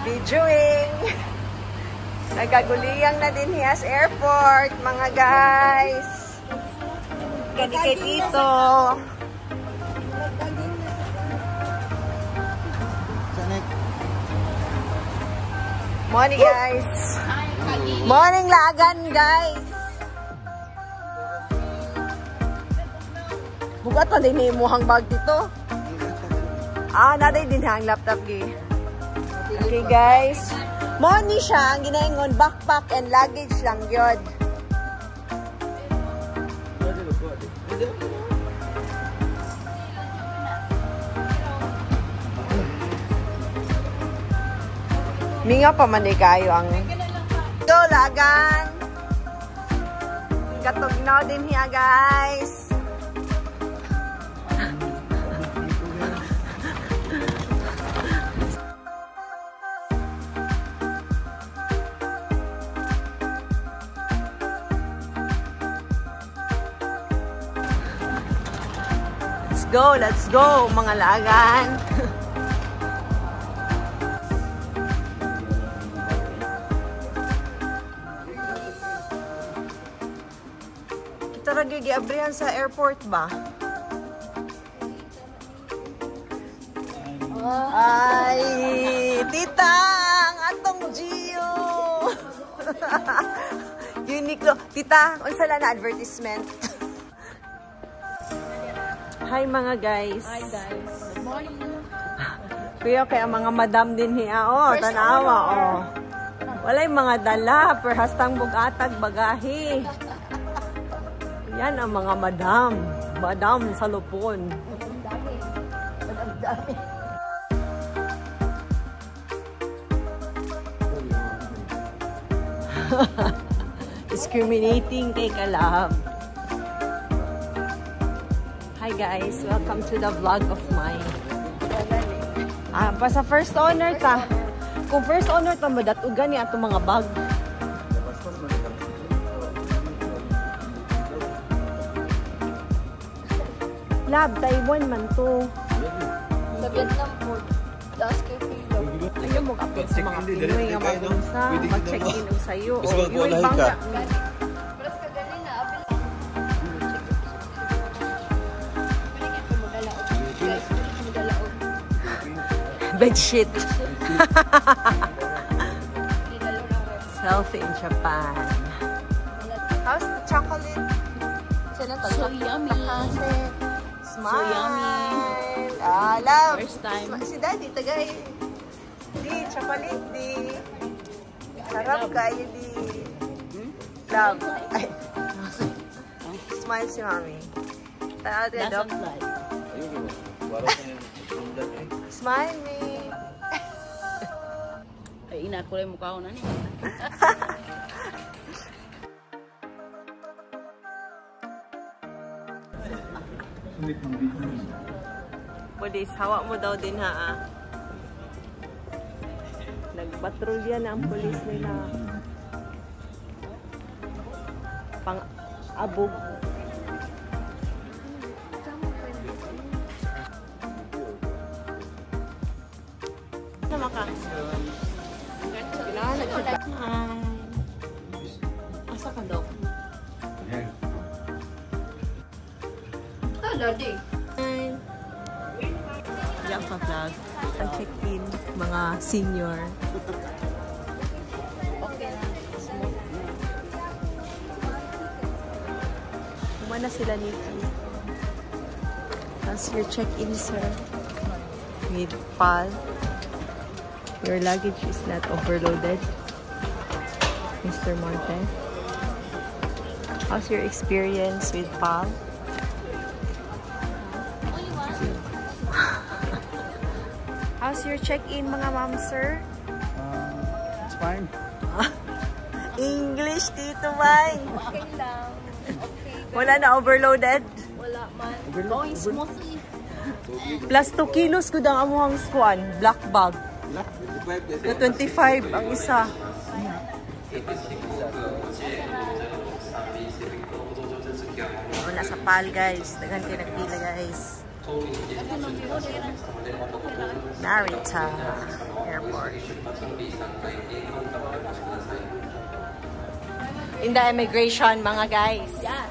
videoing. Nagkaguliyang na din hiyas airport, mga guys. Gani kay Tito. Morning, guys. Morning, lagan, guys. Bukat pa din imuhang bag dito. Naday din hang laptop gi. Okay, guys. Morning siya, ang ginaingon backpack and luggage lang yun. Minga pa man kayo ang ito, lagan. Katugnaw din hiya, guys. Let's go, mga lagan. Kita lagi giabrihan sa airport ba? Ay, tita, ang atong Gio. Uniqlo. Tita, unsa lang na advertisement? Hi mga guys. Hi guys. Good morning. Kuya kaya mga madam din hiya. Tanawa Walay mga dala, perhastang bugatag bagahe. Yan ang mga madam. Madam sa lupon. Discriminating kay Kalab. Hi guys, welcome to the vlog of mine. Pa sa first owner ta. Kung first owner ta mo datugan ni ato mga bag. Lab, Taiwan man to. Sa Vietnam po. Taas kay Pilo. Ayaw mo kapit sa mga Pinoy nga magunsa. Mag-check-in o sa'yo. O yung ibang ka. Bedsheet. Selfie in Japan. How's the chocolate? So yummy. Smile. So yummy. Love. First time. Si Daddy, tagay. Di, chocolate, di. Sarap kayo, di. Love. Ay. Smile si Mami. Doesn't lie. Smile me. Ay, inakulay mukha ko na niya. Budis, hawa mo daw din ha. Nagpatrolya na ang pulis nila. Pang-abog. Sama ka? Kailangan nagsipa. Asa ka daw? Daddy. Yang pa-vlog. Ang check-in, mga senior. Okay na. Kumana sila nito. That's your check-in, sir. With PAL. Your luggage is not overloaded. Mr. Monte. How's your experience with PAL? How's your check-in, mga ma'am, sir? It's fine. English, Tito May. Okay lang. Okay. Wala na overloaded? Wala man. Going smoothly. Plus 2 kilos ko ang amuhang skuan. Black bag. 25 ang isa. Nasa PAL, guys. Daghan kayo nagpila, guys. Narita Airport. In the immigration, mga guys. Yes.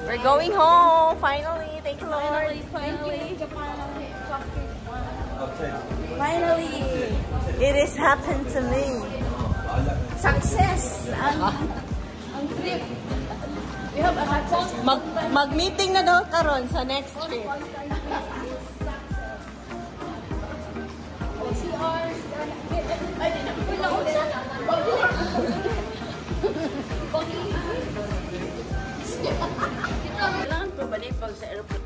We're going home, finally. Thank you, Lord. Finally. It has happened to me. Success. Ang trip. We have a success. Mag-meeting na daw karon sa next trip. Kailangan pa ba pag sa airport?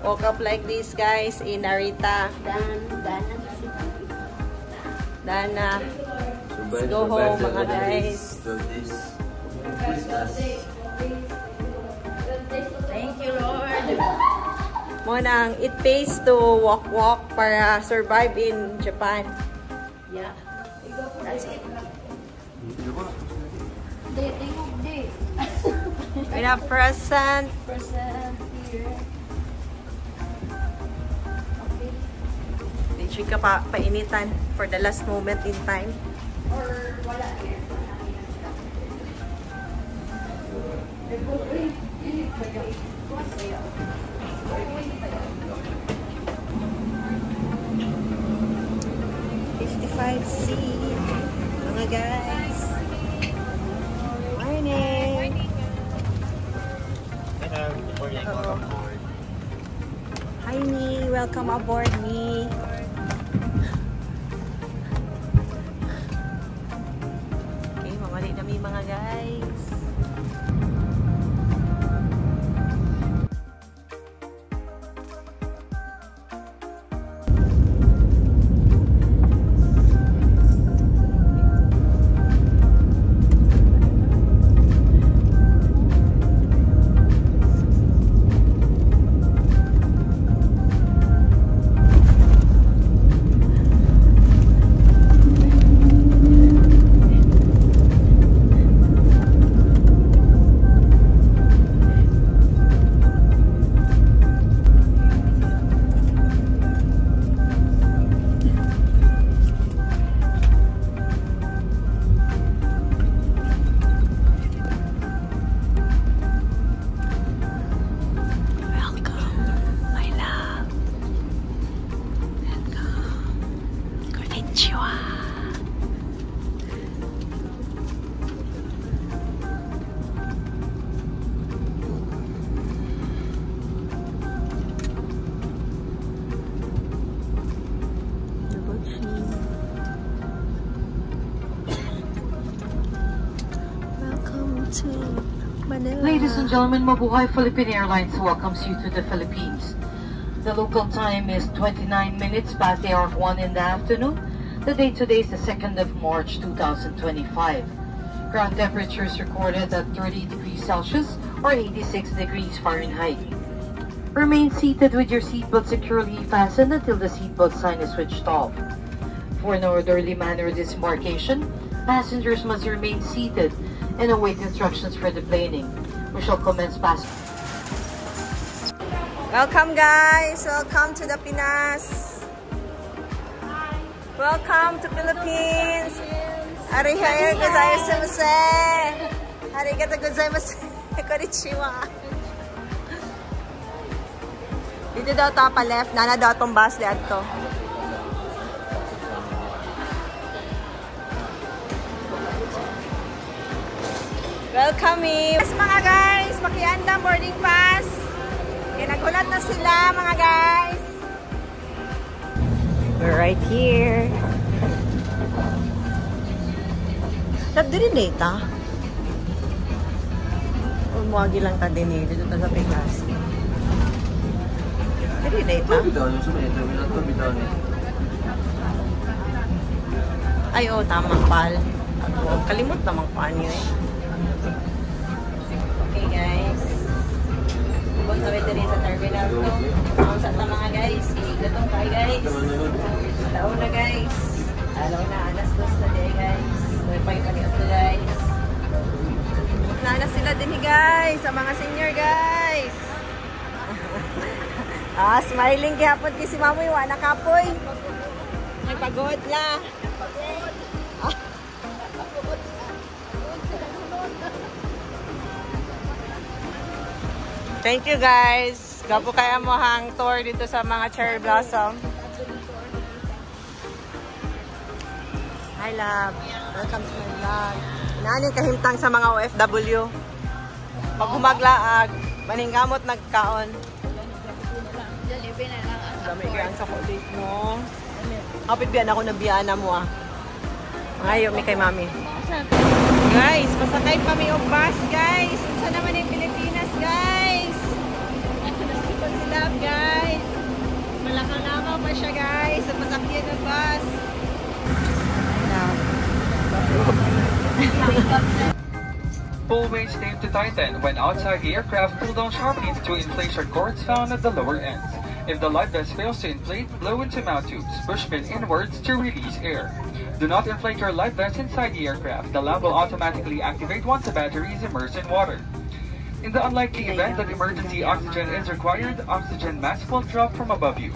Woke up like this, guys, in Narita. Dana. Let's go home, mga guys. Thank you, Lord. Monang, it pays to walk para survive in Japan. Yeah. That's it. We have present. Present here. Di siya ka painitan for the last moment in time. Or wala here. 55C, mga guys. Morning. Hello. Hi, Nee. Welcome aboard, Nee. Okay, mamali na mi mga guys. Ladies and gentlemen, Mabuhay Philippine Airlines welcomes you to the Philippines. The local time is 29 minutes past the hour of 1 in the afternoon. The date today is the 2nd of March 2025. Ground temperatures recorded at 30 degrees Celsius or 86 degrees Fahrenheit. Remain seated with your seatbelt securely fastened until the seatbelt sign is switched off. For an orderly manner of disembarkation, passengers must remain seated and await instructions for deplaning. We shall commence passing. Welcome, guys. Welcome to the Pinas. Welcome to Philippines. Arigatou gozaimasu. Arigatou gozaimasu. Konnichiwa. Dito daw ta pa left. Nana daw tong bus dito. Welcome me. Yes, mga guys, makiandang boarding pass. Kaya nagulat na sila, mga guys. We're right here. Nagdiri data. Umuagi lang ta din eh. Dito ta sa Pinas. Diri data. Ay, oh, tama, pal. Kalimot naman paano eh. Okay, guys. Ibot na dito sa terminal to. Ang sa mga guys. Igatong kayo, guys. Tao na, guys. Hello na, alas 2 na day guys. May pagkaniot na guys. Na sila din guys, sa mga senior guys. Smiling gihapon kay si Mamoy, wala kapoy. May pagod la. Thank you guys. Gapo kaya mo hang tour dito sa mga cherry blossom. Hi love. Welcome to my vlog. Nani kahimtang sa mga OFW. Pag humaglaag, maningkamot nagkaon. Jollibee na lang. Dami kaya ang chocolate mo. Kapit biyan ako na biyana mo ah. Ngayon, may kay mami. Guys, pasakay kami o bus guys. Isa naman yung Pilipinas guys. Ito si Love guys. Malakaw-lakaw pa siya guys. Sa pasakyan ng bus. Pull weights tape to tighten. When outside the aircraft, pull down sharply to inflation cords found at the lower ends. If the life vest fails to inflate, blow into mouth tubes. Push pin inwards to release air. Do not inflate your life vest inside the aircraft. The lamp will automatically activate once the battery is immersed in water. In the unlikely event that emergency oxygen is required, oxygen mask will drop from above you.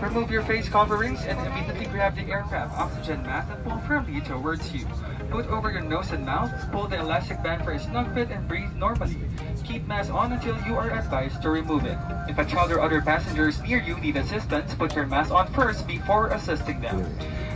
Remove your face coverings and immediately grab the aircraft oxygen mask and pull firmly towards you. Put over your nose and mouth, pull the elastic band for a snug fit and breathe normally. Keep mask on until you are advised to remove it. If a child or other passengers near you need assistance, put your mask on first before assisting them.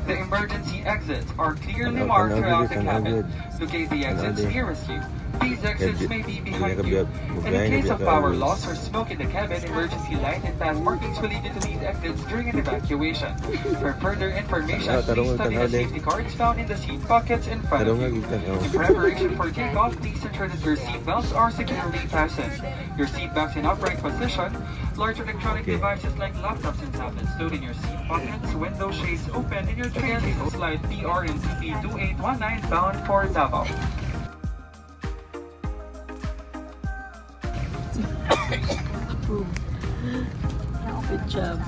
The emergency exits are clearly marked throughout the cabin. Locate the exits nearest you. These exits may be behind you. In the case of power loss or smoke in the cabin, emergency light and path markings will lead you to these exits during an evacuation. For further information, please study the safety cards found in the seat pockets in front of you. In preparation for takeoff, please ensure that your seat belts are securely fastened. Your seat belts in upright position. Large electronic devices like laptops and tablets stored in your seat pockets, window shades open, and your tray table slide PR and CP 2819 bound for Davao. Good job.